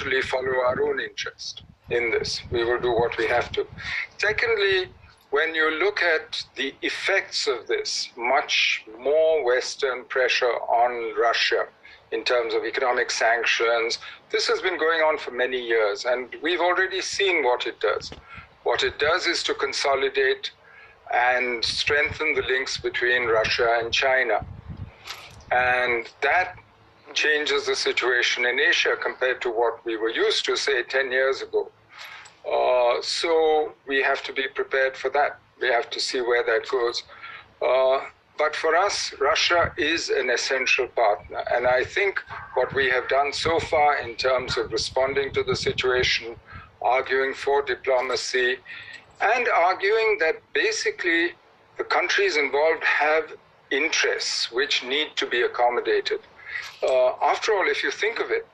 naturally follow our own interest in this. We will do what we have to. Secondly, when you look at the effects of this, much more Western pressure on Russia in terms of economic sanctions, this has been going on for many years, and we've already seen what it does. What it does is to consolidate and strengthen the links between Russia and China. And that changes the situation in Asia compared to what we were used to, say, 10 years ago. So we have to be prepared for that. We have to see where that goes. But for us, Russia is an essential partner. And I think what we have done so far in terms of responding to the situation, arguing for diplomacy, and arguing that basically the countries involved have interests which need to be accommodated. After all, if you think of it,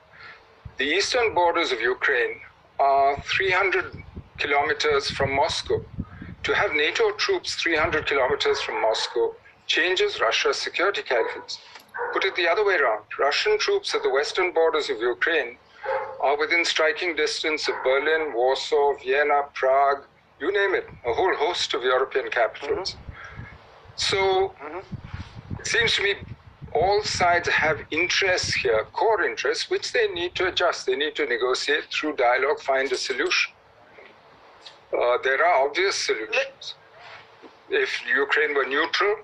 the eastern borders of Ukraine are 300 kilometers from Moscow. To have NATO troops 300 kilometers from Moscow changes Russia's security calculus. Put it the other way around. Russian troops at the western borders of Ukraine are within striking distance of Berlin, Warsaw, Vienna, Prague, you name it, a whole host of European capitals. So it seems to me all sides have interests here, core interests, which they need to adjust. They need to negotiate through dialogue, find a solution. There are obvious solutions. If Ukraine were neutral,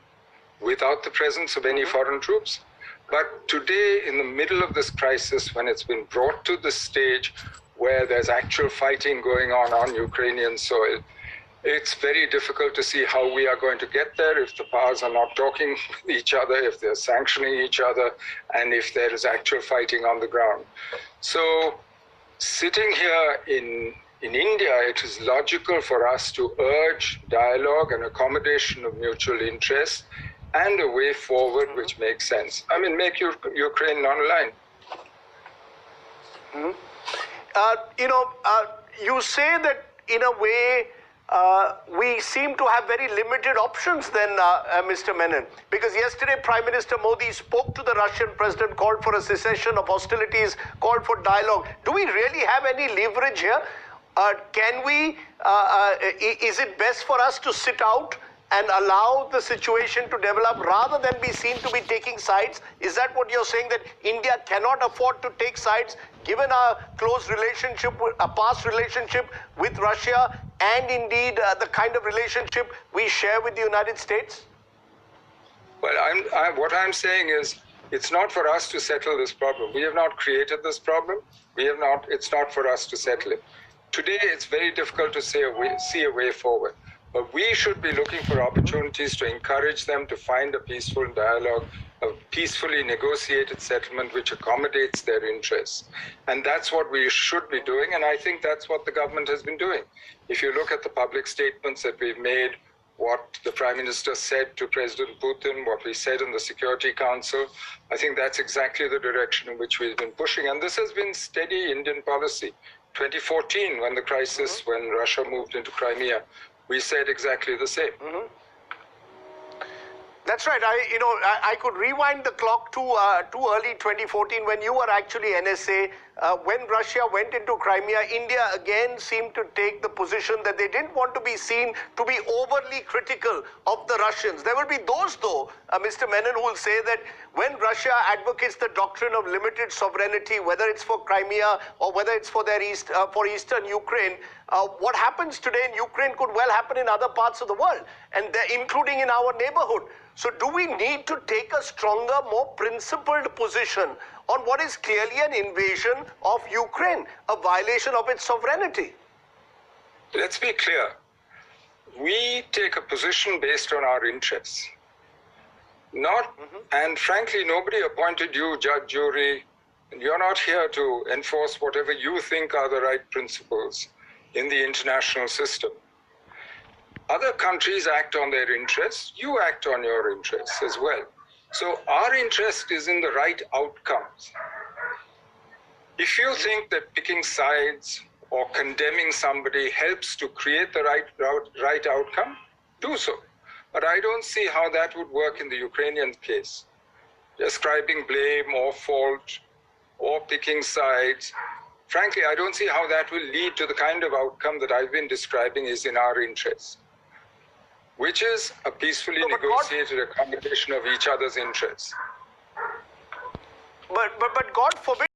without the presence of any foreign troops. But today, in the middle of this crisis, when it's been brought to the stage where there's actual fighting going on Ukrainian soil, it's very difficult to see how we are going to get there if the powers are not talking with each other, if they're sanctioning each other, and if there is actual fighting on the ground. So sitting here in India, it is logical for us to urge dialogue and accommodation of mutual interest and a way forward which makes sense. I mean, make Ukraine non-aligned. You say that in a way, we seem to have very limited options then, Mr. Menon, because yesterday Prime Minister Modi spoke to the Russian president, called for a cessation of hostilities, called for dialogue. Do we really have any leverage here? Can we, is it best for us to sit out and allow the situation to develop rather than be seen to be taking sides? Is that what you're saying, that India cannot afford to take sides given our close relationship, a past relationship with Russia, and indeed the kind of relationship we share with the United States? Well, what I'm saying is it's not for us to settle this problem. We have not created this problem. It's not for us to settle it. Today, it's very difficult to see a way forward. But we should be looking for opportunities to encourage them to find a peaceful dialogue, a peacefully negotiated settlement which accommodates their interests. And that's what we should be doing, and I think that's what the government has been doing. If you look at the public statements that we've made, what the Prime Minister said to President Putin, what we said in the Security Council, I think that's exactly the direction in which we've been pushing. And this has been steady Indian policy. 2014, when the crisis, when Russia moved into Crimea, we said exactly the same. That's right. I could rewind the clock to early 2014 when you were actually NSA. When Russia went into Crimea, India again seemed to take the position that they didn't want to be seen to be overly critical of the Russians. There will be those, though, Mr. Menon, who will say that when Russia advocates the doctrine of limited sovereignty, whether it's for Crimea or whether it's for for Eastern Ukraine, what happens today in Ukraine could well happen in other parts of the world, and including in our neighborhood. So do we need to take a stronger, more principled position on what is clearly an invasion of Ukraine, a violation of its sovereignty? Let's be clear. We take a position based on our interests. And frankly, nobody appointed you judge, jury, and you're not here to enforce whatever you think are the right principles in the international system. Other countries act on their interests, you act on your interests as well. So our interest is in the right outcomes. If you think that picking sides or condemning somebody helps to create the right outcome, do so. But I don't see how that would work in the Ukrainian case. Ascribing blame or fault or picking sides frankly, I don't see how that will lead to the kind of outcome that I've been describing is in our interest, which is a peacefully No, but negotiated accommodation of each other's interests. But God forbid